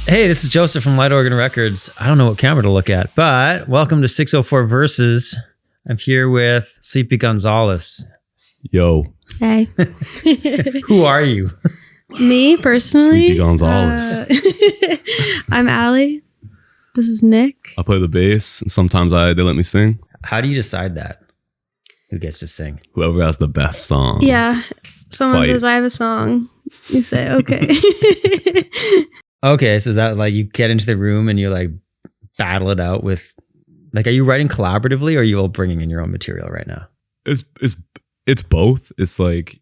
Hey, this is Joseph from Light Organ Records. I don't know what camera to look at, but welcome to 604 Verses. I'm here with Sleepy Gonzales. Yo. Hey. Who are you? Me, personally? Sleepy Gonzales. I'm Allie. This is Nick. I play the bass, and sometimes they let me sing. How do you decide that? Who gets to sing? Whoever has the best song. Yeah. Someone Fight. says, I have a song. You say, okay. Okay, so is that like you get into the room and you like battle it out with, like, are you writing collaboratively or are you all bringing in your own material right now? It's both. It's like,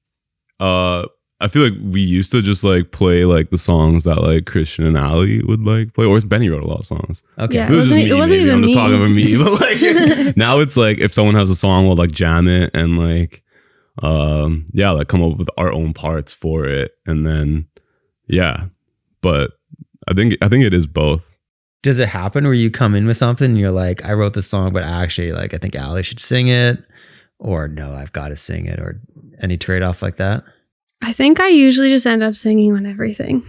I feel like we used to just like play like the songs that like Christian and Ali would like play, or Benny wrote a lot of songs. Okay. Yeah. It wasn't even I'm me. just talking about me, but like now it's like if someone has a song, we'll like jam it and like, like come up with our own parts for it, and then but I think it is both. Does it happen where you come in with something and you're like, I wrote this song, but actually, like, I think Ali should sing it, or no, I've got to sing it, or any trade-off like that? I think I usually just end up singing on everything,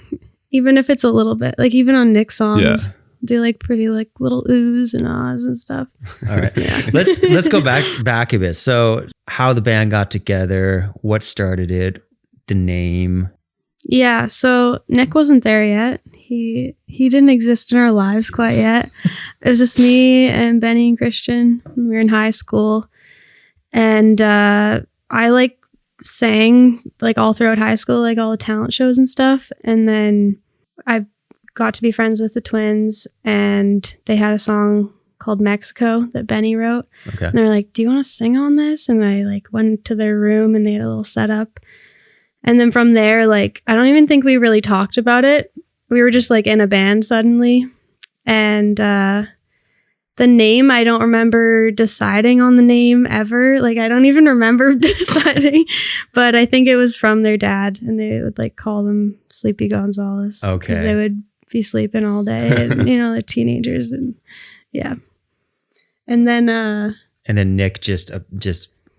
even if it's a little bit. Like even on Nick's songs, they like pretty like little oohs and ahs and stuff. All right, let's go back a bit. So, how the band got together, what started it, the name. Yeah, so Nick wasn't there yet. He didn't exist in our lives quite yet. It was just me and Benny and Christian. We were in high school, and I like sang like all throughout high school, like all the talent shows and stuff. And then I got to be friends with the twins, and they had a song called Mexico that Benny wrote. Okay. And they were like, do you want to sing on this? And I like went to their room and they had a little setup. And then from there, like, I don't even think we really talked about it. We were just like in a band suddenly. And the name, I don't remember deciding on the name ever. Like, I don't even remember deciding. But I think it was from their dad. And they would like call them Sleepy Gonzales. Okay. Because they would be sleeping all day. And, they're teenagers. And yeah. And then Nick just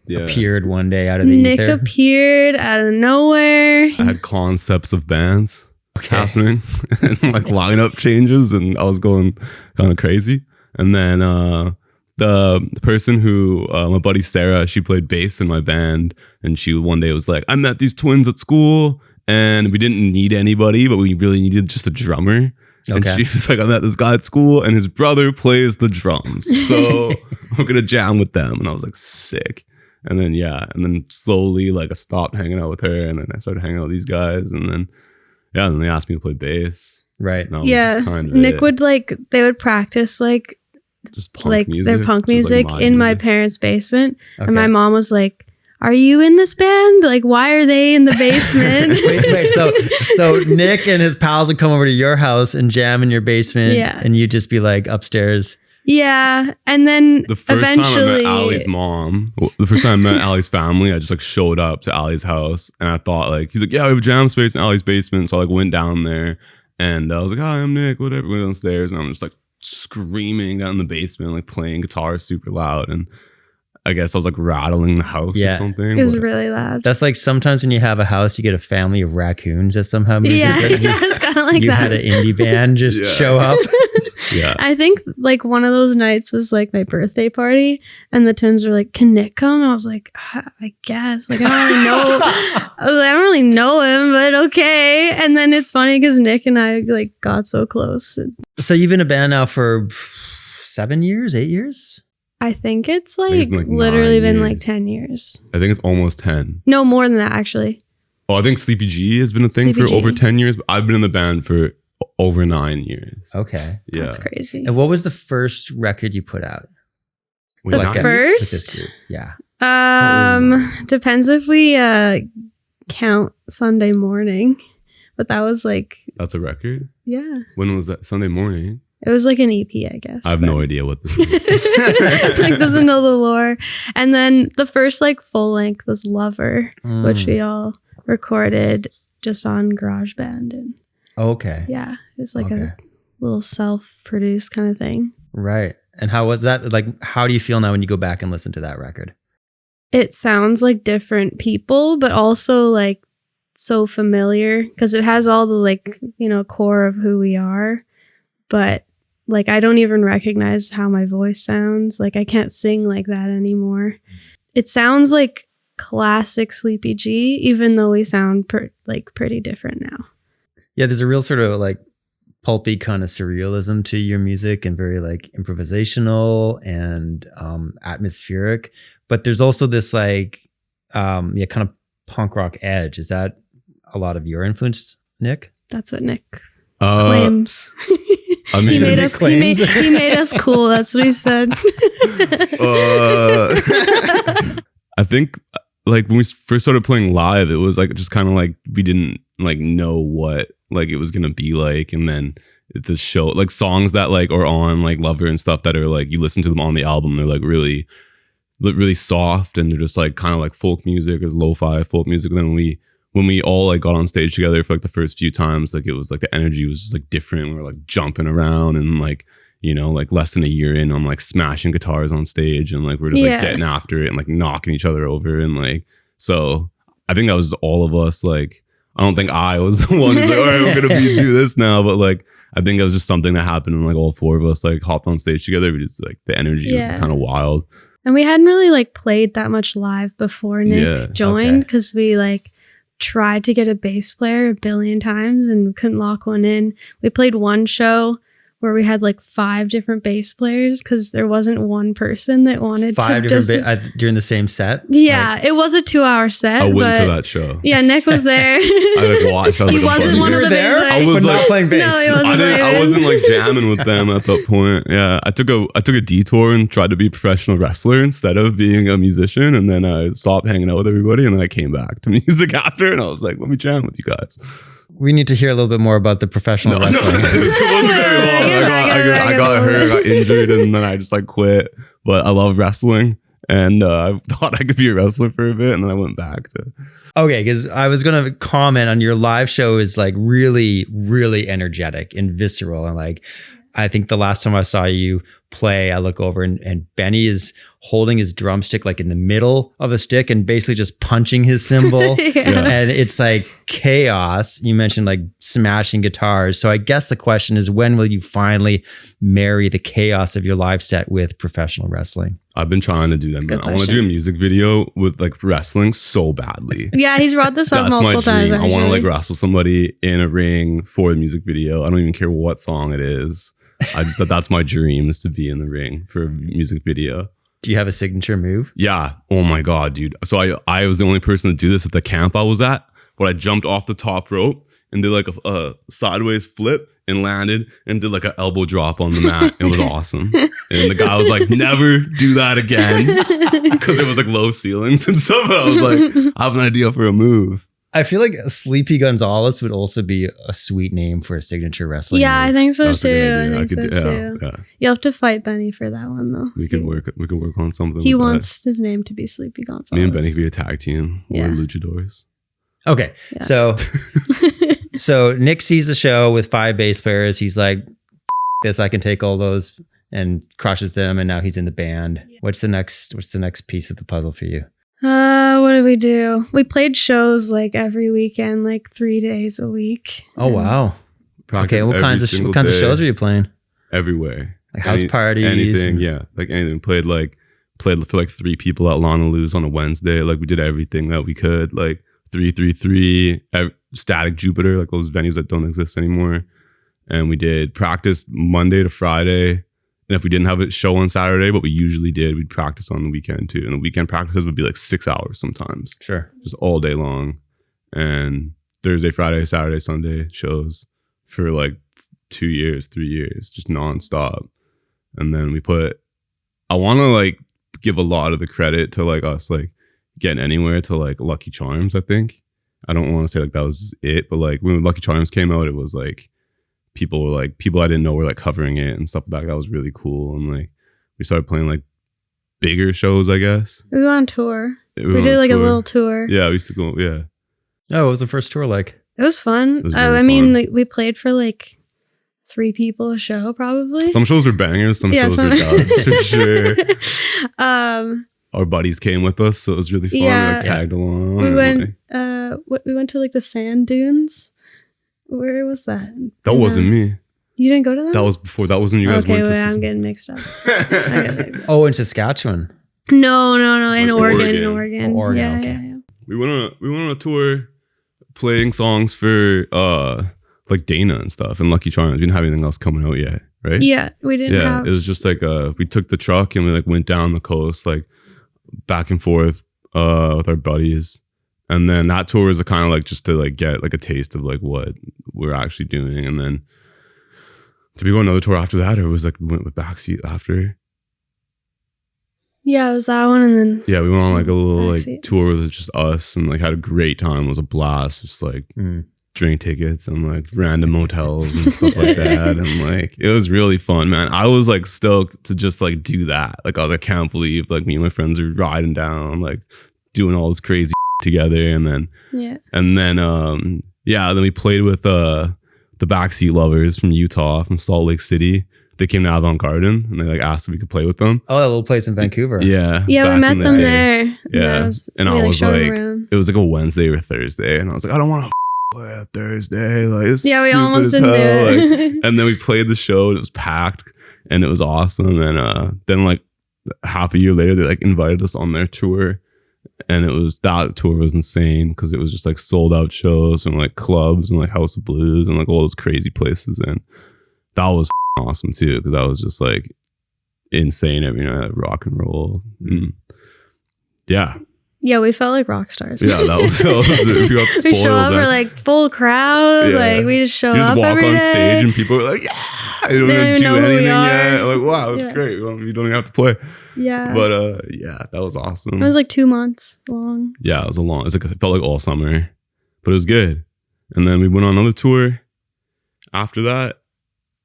appeared one day out of the Nick ether. appeared out of nowhere. I had concepts of bands happening and like lineup changes, and I was going kind of crazy. And then the person who my buddy Sarah, she played bass in my band, and she one day was like, I met these twins at school and we didn't need anybody, but we really needed just a drummer. And she was like, I met this guy at school and his brother plays the drums, so I'm gonna jam with them. And I was like, sick. And then slowly, like, I stopped hanging out with her, and then I started hanging out with these guys, and then then they asked me to play bass. Right. Yeah. Nick would they would practice like just punk music, their punk music in my parents' basement, Okay. and my mom was like, "Are you in this band? Like, why are they in the basement?" Wait. So Nick and his pals would come over to your house and jam in your basement, and you'd just be like upstairs. Yeah, and then the first eventually, time I met Allie's mom, the first time I met Allie's family, I just like showed up to Allie's house, and I thought like, he's like, yeah, we have a jam space in Allie's basement, so I like went down there, and I was like, hi, I'm Nick, whatever. Went downstairs, and I'm just like screaming down in the basement, like playing guitar super loud, and I guess I was like rattling the house or something. It was really loud. That's like sometimes when you have a house, you get a family of raccoons that somehow moves. It's kind of like you that. had an indie band just show up. Yeah. I think like one of those nights was like my birthday party, and the twins were like, "Can Nick come?" And I was like, "I guess." Like I don't really know. I was like, I don't really know him, but okay. And then it's funny because Nick and I like got so close. So you've been a band now for 7 years, 8 years? I think it's I think like it's been, like, literally 9 been years. like 10 years. I think it's almost 10. No, more than that actually. Oh, I think Sleepy G has been a thing Sleepy for G. over 10 years, but I've been in the band for over 9 years. Okay. Yeah. That's crazy. And what was the first record you put out? Wait, The not- first? Yeah. Depends if we count Sunday Morning, but that was like, That's a record? yeah, When was that? Sunday Morning? it was like an EP, I guess. I have but- no idea what this is. Like doesn't know the lore. And then the first like full length was Lover, which we all recorded just on GarageBand, and Okay. yeah, it was like Okay. a little self-produced kind of thing. Right. And how was that? Like, how do you feel now when you go back and listen to that record? It sounds like different people, but also like so familiar because it has all the like, core of who we are. but like I don't even recognize how my voice sounds. Like I can't sing like that anymore. It sounds like classic Sleepy G, even though we sound pretty different now. Yeah, there's a real sort of like pulpy kind of surrealism to your music and very like improvisational and atmospheric. But there's also this like kind of punk rock edge. Is that a lot of your influence, Nick? That's what Nick claims. I mean, he made us cool. That's what he said. I think like when we first started playing live, it was like just kind of like we didn't like know what like it was gonna be like, and then the show like songs that like are on like Lover and stuff that are like you listen to them on the album, they're like really soft and they're just like kind of like folk music or lo-fi folk music. And then when we all like got on stage together for like the first few times, like it was like the energy was just like different. We were like jumping around and like, you know, like less than a year in, I'm like smashing guitars on stage and like we're just like getting after it and like knocking each other over. And like, so I think that was all of us. Like, I don't think I was the one who's like, all right, we're going to do this now. But like, I think it was just something that happened and like all four of us like hopped on stage together. We just like the energy was kind of wild. And we hadn't really like played that much live before Nick joined because we like tried to get a bass player a billion times and couldn't lock one in. We played one show where we had like 5 different bass players because there wasn't one person that wanted 5 to different during the same set. Yeah, like, it was a 2-hour set. I went to that show. Yeah, Nick was there. I like watched. I was he like, wasn't one of the there. bass I was like, not playing bass. No, he wasn't I wasn't like jamming with them at that point. Yeah, I took a detour and tried to be a professional wrestler instead of being a musician, and then I stopped hanging out with everybody, and then I came back to music after, and I was like, let me jam with you guys. We need to hear a little bit more about the professional wrestling. No, it wasn't very long. I got hurt, I got injured, and then I just like quit. But I love wrestling, and I thought I could be a wrestler for a bit, and then I went back to. Okay, because I was going to comment on your live show is like really, really energetic and visceral, and like I think the last time I saw you play, I look over and Benny is holding his drumstick like in the middle of a stick and basically just punching his cymbal. And it's like chaos. You mentioned like smashing guitars. So I guess the question is, when will you finally marry the chaos of your live set with professional wrestling? I've been trying to do that, man. I want to do a music video with like wrestling so badly. Yeah, he's brought this up multiple times. I want to like wrestle somebody in a ring for the music video. I don't even care what song it is. I just that's my dream, is to be in the ring for a music video. Do you have a signature move? Yeah. Oh my God, dude. So I was the only person to do this at the camp I was at, but I jumped off the top rope and did like a sideways flip and landed and did like an elbow drop on the mat. It was awesome. And the guy was like, never do that again, because it was like low ceilings and stuff. And I was like, I have an idea for a move. I feel like Sleepy Gonzales would also be a sweet name for a signature wrestling move. I think so That's too. I think so too. Yeah. You'll have to fight Benny for that one though. We could work on something. He wants his name to be Sleepy Gonzales. Me and Benny could be a tag team. Yeah. We're luchadors. Okay. Yeah. So Nick sees the show with 5 bass players. He's like, this, I can take all those, and crushes them, and now he's in the band. Yeah. What's the next piece of the puzzle for you? What did we do? We played shows like every weekend, like 3 days a week. Oh wow. Practice what kinds of shows were you playing? Everywhere. Like house parties? Anything, yeah. Like anything. Played for like 3 people at Lana Lou's on a Wednesday. Like we did everything that we could. Like 333, Static Jupiter, like those venues that don't exist anymore. And we did practice Monday to Friday. And if we didn't have a show on Saturday, but we usually did, we'd practice on the weekend too. And the weekend practices would be like 6 hours sometimes. Sure. Just all day long. And Thursday, Friday, Saturday, Sunday shows for like 2 years, 3 years, just nonstop. And then I want to like give a lot of the credit to like us like getting anywhere to like Lucky Charms, I think. I don't want to say like that was it, but like when Lucky Charms came out, it was like, people I didn't know were like covering it and stuff like that. That was really cool. And like we started playing like bigger shows, I guess. We went on tour. We did like a little tour. Yeah, we used to go. Yeah. Oh, what was the first tour like? It was fun. It was really fun. Like we played for like 3 people a show, probably. Some shows were bangers. Some shows were duds for sure. Our buddies came with us, so it was really fun. Yeah. We like tagged along. We went. We went to like the sand dunes. Where was that? That wasn't me. You didn't go to that? That was before. That was when you guys okay, went to. wait, I'm getting mixed up. Oh, in Saskatchewan. No, in Like Oregon. Oregon. In Oregon. Oh, Oregon, Yeah, okay. yeah. We went on a tour, playing songs for like Dana and stuff and Lucky Charms. We didn't have anything else coming out yet, right? Yeah, we didn't have. It was just like we took the truck and we like went down the coast, like back and forth with our buddies. And then that tour was kind of like just to like get like a taste of like what we're actually doing. And then did we go another tour after that, or was like we went with Backseat after? Yeah, it was that one, and then Yeah, we went on like a little like Backseat. tour with just us and like had a great time. It was a blast. Just like drink tickets and like random motels and stuff like that. And like it was really fun, man. I was like stoked to just like do that. Like I can't believe like me and my friends are riding down, like doing all this crazy together. And then then we played with the Backseat Lovers from Utah, from Salt Lake City. They came to Avant Garden and they like asked if we could play with them. Oh, that little place in Vancouver. Yeah. we back met in the them day. there. Yeah. And we, I was showed them like, around. it was like a Wednesday or Thursday. And I was like, I don't want to play a Thursday. Like, it's Yeah, we stupid almost as didn't do hell. it. Like, and then we played the show. It was packed and it was awesome. And then like half a year later, they like invited us on their tour. And that tour was insane because it was just like sold out shows and like clubs and like House of Blues and like all those crazy places. And that was awesome too, because I was just like insane every night, like rock and roll. Yeah, we felt like rock stars. yeah, that was we got spoiled. We show up, we're like full crowd. Yeah. Like we just show you just up walk every on day. stage and people are like, yeah, you don't They don't even even do know who we anything are. yet. Like, wow, it's Yeah. great. Well, you don't even have to play. Yeah, But yeah, that was awesome. it was like 2 months long. Yeah, it felt like all summer, but it was good. And then we went on another tour after that,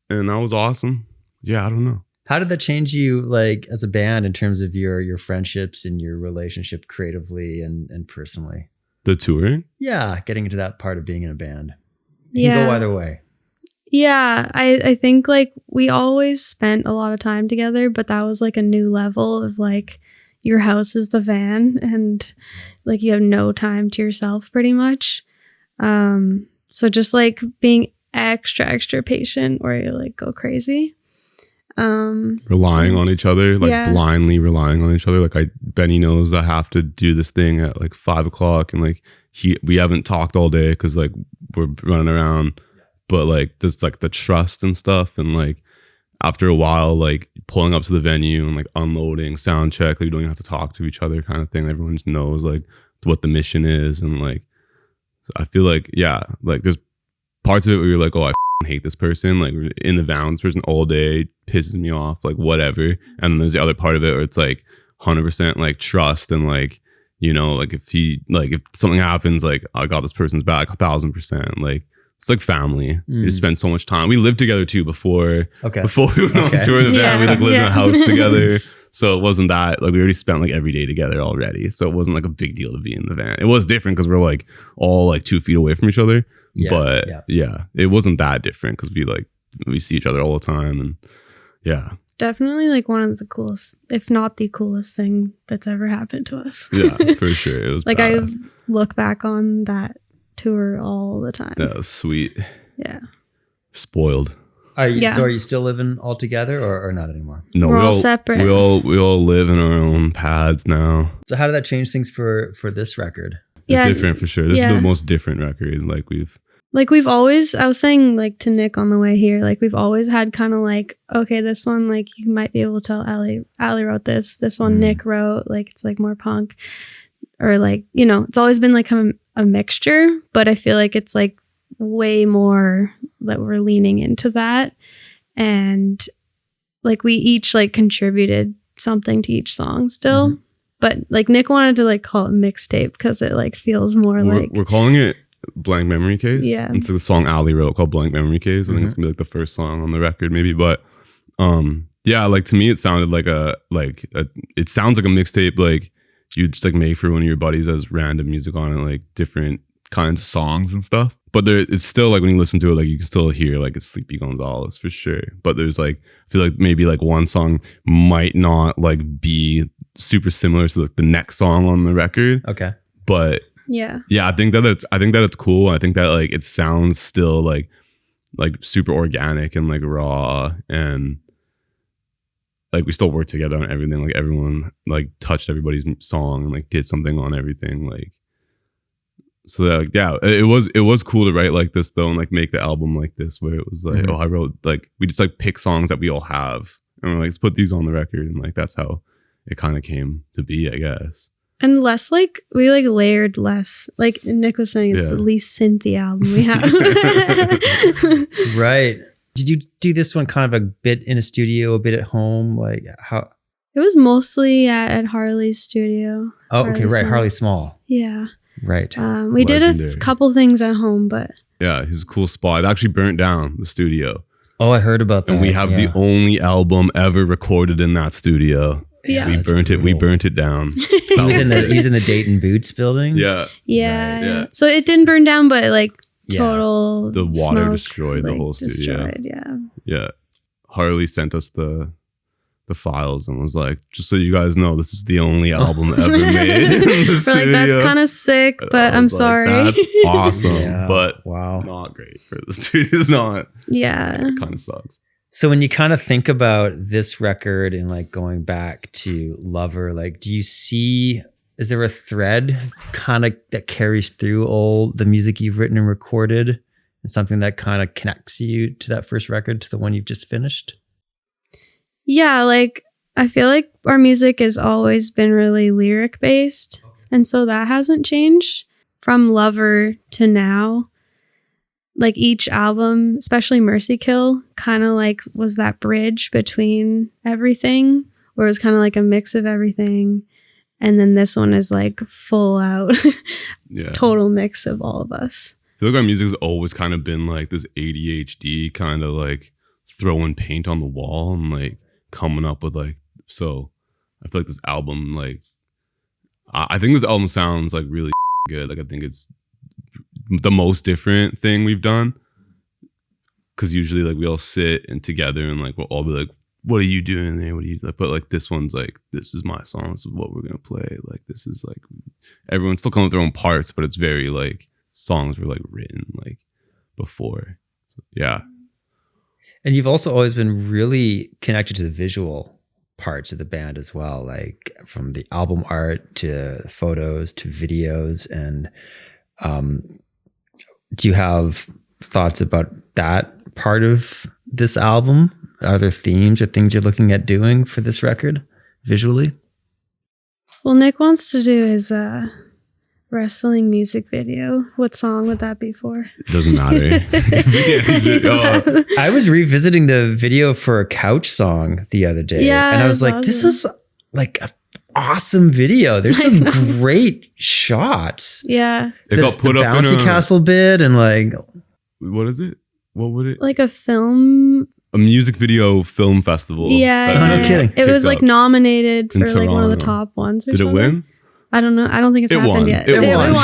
and that was awesome. Yeah, I don't know. How did that change you, like as a band, in terms of your friendships and your relationship creatively and personally? The touring? Yeah, getting into that part of being in a band. It Yeah. can go either way. Yeah, I think like we always spent a lot of time together, but that was like a new level of like your house is the van and like you have no time to yourself pretty much. So just like being extra patient or you like go crazy. Relying on each other, like Yeah. blindly relying on each other. Like Benny knows I have to do this thing at like 5 o'clock, and like we haven't talked all day because like we're running around. But like there's like the trust and stuff, and like after a while, like pulling up to the venue and like unloading, sound check, like you don't even have to talk to each other, kind of thing. Everyone just knows like what the mission is, and like so I feel like like there's parts of it where you're like, oh, I hate this person, like we're in the van with this person all day, pisses me off, like whatever. And then there's the other part of it where it's like 100% like trust, and like, you know, like if something happens, like I got this person's back 1,000%. Like it's like family. You just spend so much time. We lived together too before we went on tour in the van. We like lived in a house together. So it wasn't that like we already spent like every day together already. So it wasn't like a big deal to be in the van. It was different because we're like all like 2 feet away from each other. Yeah, But yeah. it wasn't that different because we see each other all the time. And yeah. Definitely like one of the coolest, if not the coolest thing that's ever happened to us. Yeah, for sure. It was like bad. I look back on that tour all the time. That was sweet. Yeah. Spoiled. Are you Yeah. so are you still living all together or not anymore? No, We're we all separate. We all live in our own pads now. So how did that change things for this record? It's different for sure. This is yeah. the most different record. Like we've always, I was saying like to Nick on the way here, like we've always had kind of like, okay, this one, like you might be able to tell Allie wrote this one Nick wrote, like it's like more punk or like, you know, it's always been like a mixture, but I feel like it's like way more that we're leaning into that. And like we each like contributed something to each song still. But like Nick wanted to like call it mixtape because it like feels more like We're calling it Blank Memory Case. Yeah. It's the song Ali wrote called Blank Memory Case. I think it's gonna be like the first song on the record maybe. But yeah, like to me it sounded like it sounds like a mixtape like you just like make for one of your buddies as random music on it, like different kinds of songs and stuff. But it's still like when you listen to it, like you can still hear like it's Sleepy Gonzales for sure. But there's like I feel like maybe like one song might not like be super similar to like the next song on the record. Okay. But yeah. yeah, I think that it's cool. I think that like it sounds still like like super organic and like raw, and like we still worked together on everything. Like everyone like touched everybody's song and like did something on everything. Like so that, like, yeah, it was cool to write like this though, and like make the album like this, where it was like, I wrote, like, we just like pick songs that we all have and we're like, let's put these on the record, and like that's how it kind of came to be, I guess. And less like, we like layered less. Like Nick was saying, it's the least synthy album we have. Right. Did you do this one kind of a bit in a studio, a bit at home? Like how? It was mostly at Harley's studio. Oh, okay, right. Harley Small. Yeah. Right. We did a couple things at home, but yeah, his cool spot. It actually burnt down the studio. Oh, I heard about that. And we have the only album ever recorded in that studio. Yeah, we burnt it. We burnt it down. He was in the Dayton Boots building. Yeah. Yeah. Right. Yeah. So it didn't burn down, but it like total the water smoke, destroyed the whole studio. Yeah. Yeah. Harley sent us the files and was like, just so you guys know, this is the only album ever made in the We're studio. like, that's kind of sick, but I'm sorry. That's awesome, but wow, not great for the studio. Not. Yeah. It kind of sucks. So when you kind of think about this record and like going back to Lover, like, do you see, is there a thread kind of that carries through all the music you've written and recorded, and something that kind of connects you to that first record, to the one you've just finished? Yeah, like I feel like our music has always been really lyric based. And so that hasn't changed from Lover to now. Like each album, especially Mercy Kill, kind of like was that bridge between everything, where it was kind of like a mix of everything. And then this one is like full out, total mix of all of us. I feel like our music's always kind of been like this ADHD kind of like throwing paint on the wall and like coming up with like, so I feel like this album, like I think this album sounds like really good. Like I think it's the most different thing we've done, because usually like we all sit and together and like we'll all be like, what are you doing there, what are you like? But like this one's like, this is my song, this is what we're gonna play. Like this is like, everyone's still coming with their own parts, but it's very like songs were like written like before. So, yeah. And you've also always been really connected to the visual parts of the band as well, like from the album art to photos to videos. And do you have thoughts about that part of this album? Are there themes or things you're looking at doing for this record visually? Well, Nick wants to do his wrestling music video. What song would that be for? It doesn't matter. I was revisiting the video for a Couch song the other day. Yeah, and I was like, this is like an awesome video. There's some great shots. Yeah. It got put up bouncy in a castle bit and like, what is it? What would it? Like a film. A music video film festival. Yeah. No kidding. It was like nominated for like one of the Toronto. top ones or Did something. it win? I don't know. I don't think it's happened won. yet. It won. It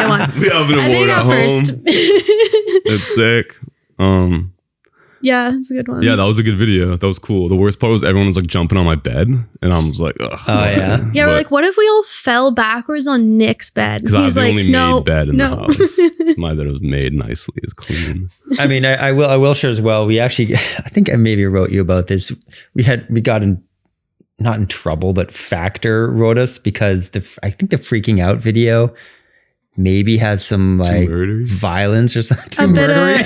won. We have an I think award at got home. first. It's sick. Yeah, it's a good one. Yeah, that was a good video. That was cool. The worst part was everyone was like jumping on my bed, and I was like, ugh. oh yeah. Yeah, we're like, what if we all fell backwards on Nick's bed? Because I was the like, only no, made bed in no. the house. My bed was made nicely, it's clean. I mean, I will share as well. We actually, I think I maybe wrote you about this. We got in, not in trouble, but Factor wrote us because I think the freaking out video maybe had some like Murdery? violence or something. A bit of murder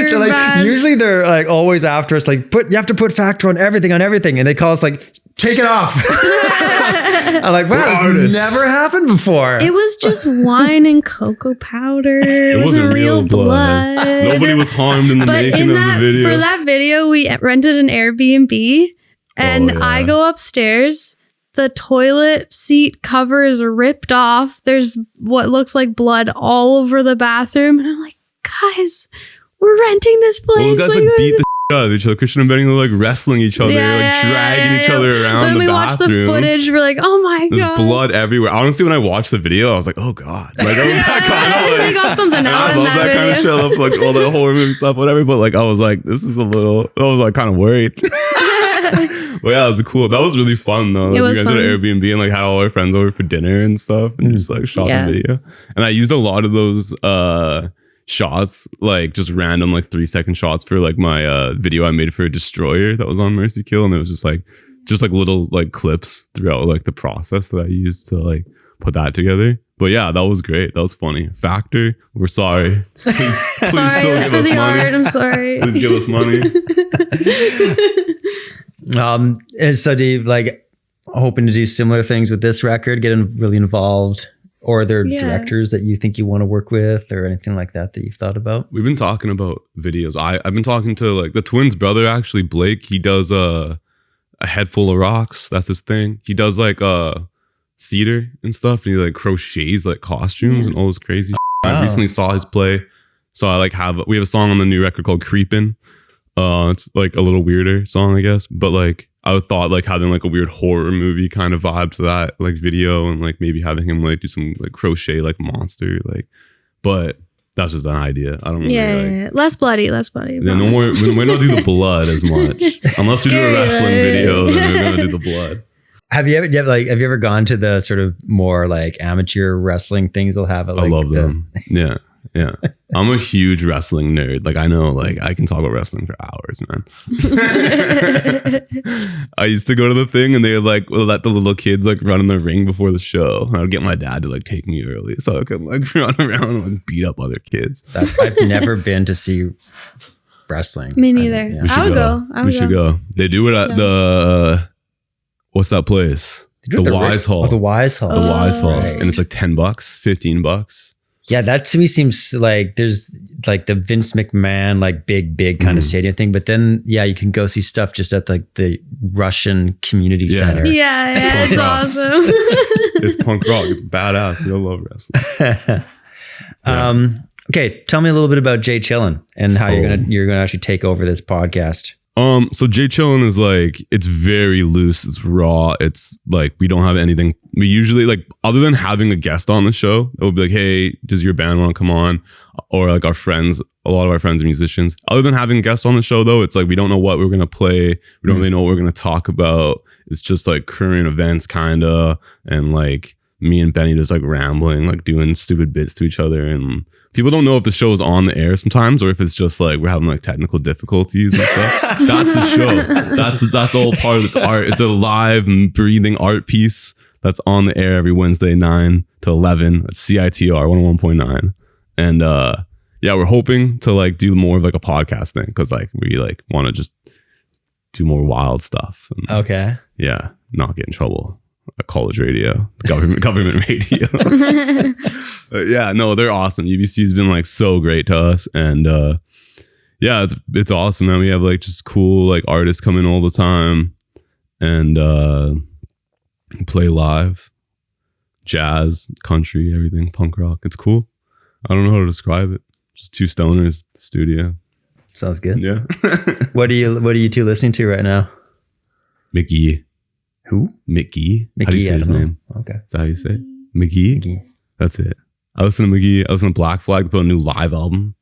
so like vibes. usually they're like always after us, like you have to put Factor on everything, and they call us like, take it off. I'm like, wow, this never happened before. It was just wine and cocoa powder. It wasn't real blood. Nobody was harmed in the But making of the video. for that video, we rented an Airbnb, and I go upstairs. The toilet seat cover is ripped off. There's what looks like blood all over the bathroom, and I'm like, guys, we're renting this place. Well, the guys like beat the out of each other. Christian and Benny were like wrestling each other, like dragging each other around then the we bathroom. watched the footage. We're like, oh my There's god, blood everywhere. Honestly, when I watched the video, I was like, oh god. Like, I was that kind of like, we got something out I in love that that kind of video. shit, like all the horror movie stuff, whatever. But like, I was like, this is a little. I was like kind of worried. Well, yeah, it was cool. That was really fun though. Like, It was we went to fun. an Airbnb and like had all our friends over for dinner and stuff, and just like shot Yeah. the video. And I used a lot of those shots, like just random like 3-second shots for like my video I made for Destroyer that was on Mercy Kill, and it was just like little like clips throughout like the process that I used to like put that together. But yeah, that was great. That was funny. Factor, we're sorry. Please Sorry still give for us the money. art. I'm sorry. Please give us money. And so do you like hoping to do similar things with this record, really involved? Or are there Yeah. directors that you think you want to work with or anything like that you've thought about? We've been talking about videos. I've been talking to like the twins' brother, actually, Blake. He does a head full of rocks. That's his thing. He does like theater and stuff. And he like crochets like costumes and all this crazy shit. Wow. I recently saw his play. So I like we have a song on the new record called Creepin'. It's like a little weirder song, I guess. But like I thought like having like a weird horror movie kind of vibe to that like video, and like maybe having him like do some like crochet like monster like, but that's just an idea. I don't really Yeah. Less bloody. Yeah, no more. We don't do the blood as much unless we do a Scary, wrestling right? video. Then we're gonna do the blood. Have you ever gone to the sort of more like amateur wrestling things? They'll have it. Like I love them. Yeah. I'm a huge wrestling nerd. Like I know, like I can talk about wrestling for hours, man. I used to go to the thing, and they would like let the little kids like run in the ring before the show. And I would get my dad to like take me early so I could like run around and like beat up other kids. I've never been to see wrestling. Me neither. Yeah. We should I would go. We should go. They do it at the what's that place? They do it The at Wise Hall. Oh, the Wise Hall. The Wise Hall, right. and it's like $10, $15. Yeah, that to me seems like there's like the Vince McMahon, like big kind of stadium thing. But then, yeah, you can go see stuff just at like the Russian community Yeah. center. Yeah, it's rock. awesome. It's punk rock. It's badass. I love wrestling. Okay, tell me a little bit about Jay Chillin and how you're gonna actually take over this podcast. So Jay Chillin is like, it's very loose. It's raw. It's like, we don't have anything. We usually like, other than having a guest on the show, it would be like, hey, does your band want to come on? Or like our friends, a lot of our friends are musicians. Other than having a guest on the show though, it's like, we don't know what we're going to play. We don't really know what we're going to talk about. It's just like current events kind of. And like me and Benny just like rambling, like doing stupid bits to each other. And people don't know if the show is on the air sometimes, or if it's just like we're having like technical difficulties and stuff. That's the show. That's all part of its art. It's a live breathing art piece that's on the air every Wednesday 9 to 11. That's CITR 101.9. And yeah, we're hoping to like do more of like a podcast thing, because like we like want to just do more wild stuff. And, Okay. yeah, not get in trouble at college radio, government radio. Yeah, no, they're awesome. UBC's been like so great to us, and yeah, it's awesome, man. We have like just cool like artists come in all the time, and play live, jazz, country, everything, punk rock. It's cool. I don't know how to describe it. Just two stoners, the studio. Sounds good. Yeah. What are you two listening to right now? Mickey. Who? Mickey. How do you I say his don't know. name? Okay. Is that how you say it? McGee? Mickey. That's it. I listen to McGee. I listen to Black Flag. They put a new live album.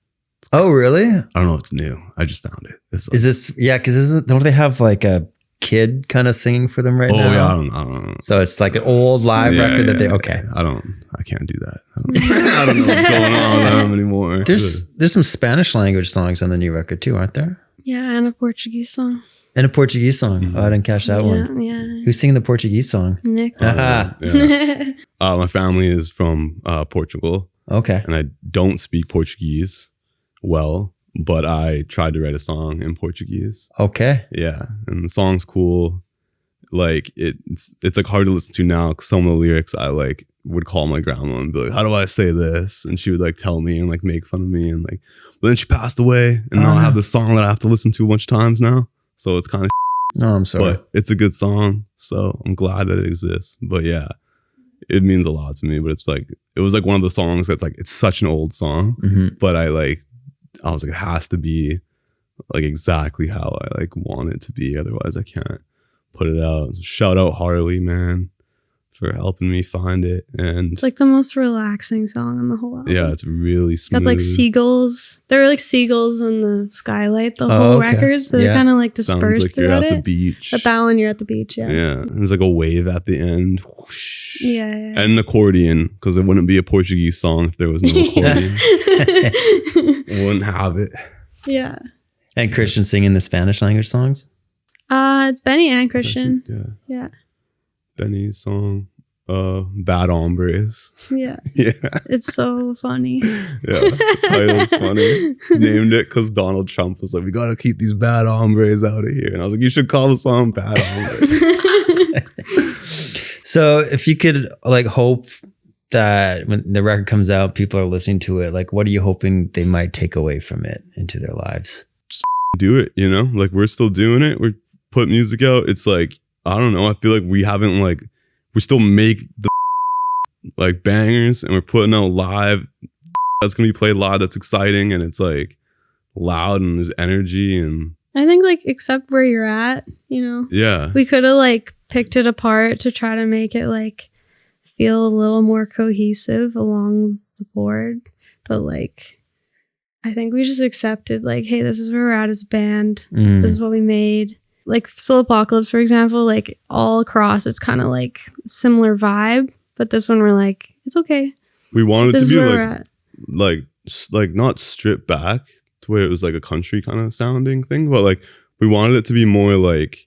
Oh, really? I don't know if it's new. I just found it. Is this, yeah, because don't they have like a kid kind of singing for them right now? Oh, yeah. I don't know. So it's like an old live record that they, okay. I can't do that. I don't know what's going on with them anymore. There's some Spanish language songs on the new record too, aren't there? Yeah, and a Portuguese song. And a Portuguese song. Oh, I didn't catch that one. Yeah. Who's singing the Portuguese song? Nick. Ah, Yeah. My family is from Portugal, okay. and I don't speak Portuguese well, but I tried to write a song in Portuguese. Okay. Yeah, and the song's cool. Like it's like hard to listen to now, because some of the lyrics I like would call my grandma and be like, "How do I say this?" And she would like tell me and like make fun of me, and like. But then she passed away, and now I have this song that I have to listen to a bunch of times now. So it's kind of. No, I'm sorry. But it's a good song, so I'm glad that it exists. But yeah, it means a lot to me. But it's like, it was like one of the songs that's like, it's such an old song, but I was like, it has to be like exactly how I like want it to be. Otherwise I can't put it out. So shout out Harley, man. for helping me find it. And It's like the most relaxing song on the whole album. yeah, it's really smooth. Got like seagulls. There were like seagulls in the skylight, the Oh, whole okay. records. They're Yeah. kind of like Sounds dispersed like you're throughout at the it. beach. But that one, you're at the beach, yeah. Yeah, there's like a wave at the end. Whoosh. Yeah. And an accordion, because it wouldn't be a Portuguese song if there was no accordion. I wouldn't have it. Yeah. And Christian singing the Spanish language songs. It's Benny and It's actually- Christian. Yeah. Benny's song, Bad Hombres. Yeah. Yeah, It's so funny. yeah. The title's funny. Named it because Donald Trump was like, we gotta keep these bad hombres out of here. And I was like, you should call the song Bad Hombres. So if you could like hope that when the record comes out, people are listening to it, like what are you hoping they might take away from it into their lives? Do it, you know? Like we're still doing it. We're putting music out. It's like, I don't know. I feel like we haven't like, we still make the like bangers and we're putting out live. That's gonna be played live. That's exciting. And it's like loud and there's energy and I think like accept where you're at, you know. yeah. We could have like picked it apart to try to make it like feel a little more cohesive along the board. But like I think we just accepted like, hey, this is where we're at as a band. This is what we made. Like Soul Apocalypse, for example, like all across it's kind of like similar vibe. But this one we're like, it's okay. We wanted This to is be where we're at. like not stripped back to where it was like a country kind of sounding thing, but like we wanted it to be more like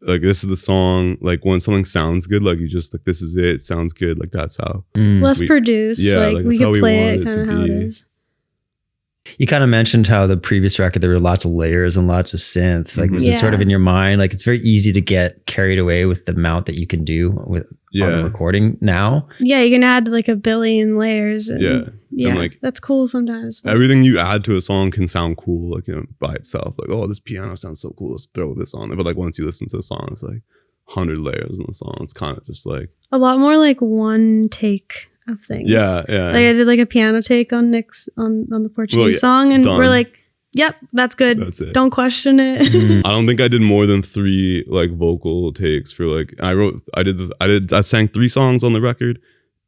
this is the song, like when something sounds good, like you just like this is it sounds good, like that's how Less we- produced. yeah, like like, we that's how could we play wanted it it kind to of how it be. is. You kind of mentioned how the previous record, there were lots of layers and lots of synths. Like, was it sort of Yeah. in your mind? Like, it's very easy to get carried away with the amount that you can do with on the recording now. Yeah, you can add like a billion layers. And, Yeah. yeah, And, like, that's cool sometimes. but- everything you add to a song can sound cool, like, you know, by itself. Like, oh, this piano sounds so cool, let's throw this on there. But like once you listen to the song, it's like 100 layers in the song. It's kind of just like a lot more like one take of things. yeah. Like I did like a piano take on Nick's on the Portuguese song, and done. we're like, yep, that's good. That's it. Don't question it. I don't think I did more than 3 like vocal takes for like I sang 3 songs on the record,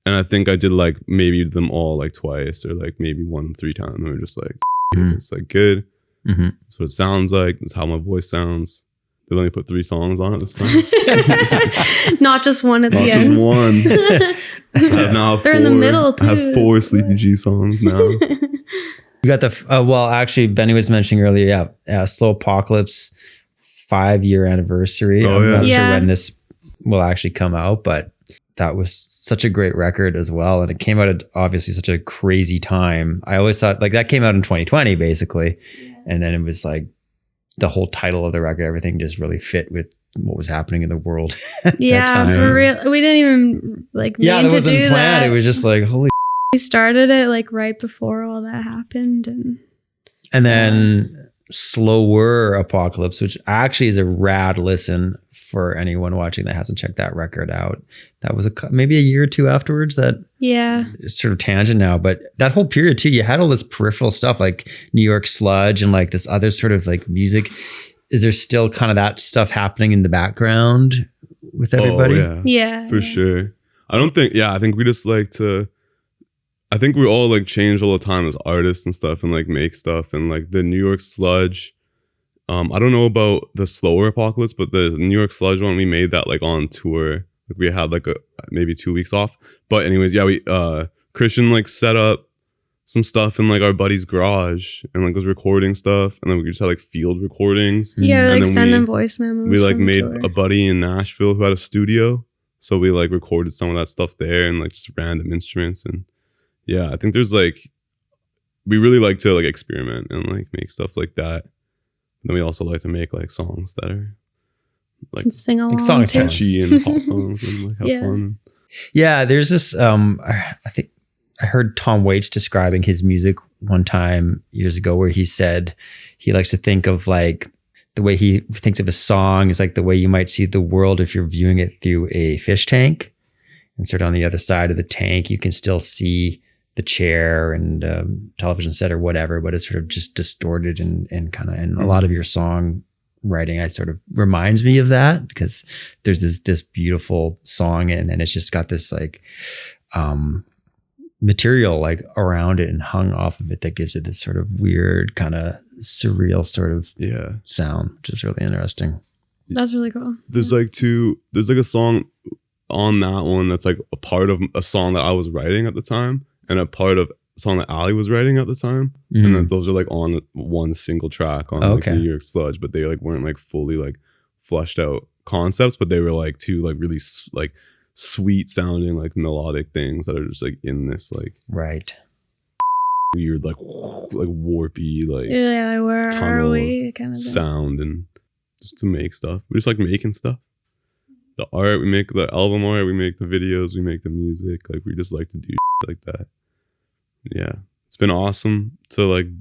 and I think I did like maybe them all like twice or like maybe 1 3 times. And we were just like, it's like good. Mhm. That's what it sounds like. That's how my voice sounds. They only put 3 songs on it this time. Not just one at Not the just end. one. I have now They're in the middle, I have too. 4 Sleepy G songs now. We got the, well, actually, Benny was mentioning earlier, Slow Apocalypse 5-year anniversary. Oh, I'm yeah. not sure Yeah. when this will actually come out, but that was such a great record as well. And it came out at obviously such a crazy time. I always thought like that came out in 2020, basically. And then it was like the whole title of the record, everything just really fit with what was happening in the world. at that Yeah, time. for real. We didn't even like Yeah, mean that to wasn't do planned. that. It was just like, holy. We started it like right before all that happened, And then Slower Apocalypse, which actually is a rad listen for anyone watching that hasn't checked that record out. That was maybe a year or two afterwards. That yeah. it's sort of tangent now, but that whole period too, you had all this peripheral stuff like New York Sludge and like this other sort of like music. Is there still kind of that stuff happening in the background with everybody? Oh, Yeah. for sure. I think we just like to, I think we all like change all the time as artists and stuff and like make stuff. And like the New York Sludge, I don't know about the Slower Apocalypse, but the New York Sludge one, we made that like on tour. Like we had like maybe 2 weeks off. But anyways, yeah, we Christian like set up some stuff in like our buddy's garage and like was recording stuff. And then we just had like field recordings. Yeah, And like then sending voice memos. We like from made tour. a buddy in Nashville who had a studio, so we like recorded some of that stuff there and like just random instruments. And yeah, I think there's like, we really like to like experiment and like make stuff like that. And then we also like to make like songs that are like Can sing along. songs too. catchy and pop songs and like have Yeah. fun. Yeah, there's this. I think I heard Tom Waits describing his music one time years ago, where he said he likes to think of like the way he thinks of a song is like the way you might see the world if you're viewing it through a fish tank, and sort of on the other side of the tank, you can still see the chair and television set or whatever, but it's sort of just distorted and kind of. And a lot of your song writing, I sort of reminds me of that, because there's this beautiful song and then it's just got this like material like around it and hung off of it that gives it this sort of weird kind of surreal sort of sound, which is really interesting. That's really cool. There's like a song on that one that's like a part of a song that I was writing at the time and a part of a song that Ali was writing at the time. And then those are like on one single track on like New York Sludge, but they like weren't like fully like flushed out concepts, but they were like two like really like sweet sounding like melodic things that are just like in this like weird like warpy like where are we kind of sound, and just to make stuff. We just like making stuff. The art, we make the album art, we make the videos, we make the music. Like we just like to do like that. Yeah, it's been awesome to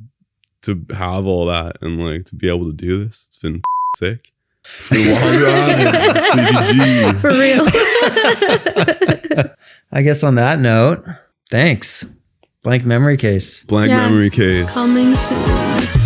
have all that and like to be able to do this. It's been sick. It's been a long ride. Sleepy G. For real. I guess on that note, thanks. Blank memory case. Blank memory case. Coming soon.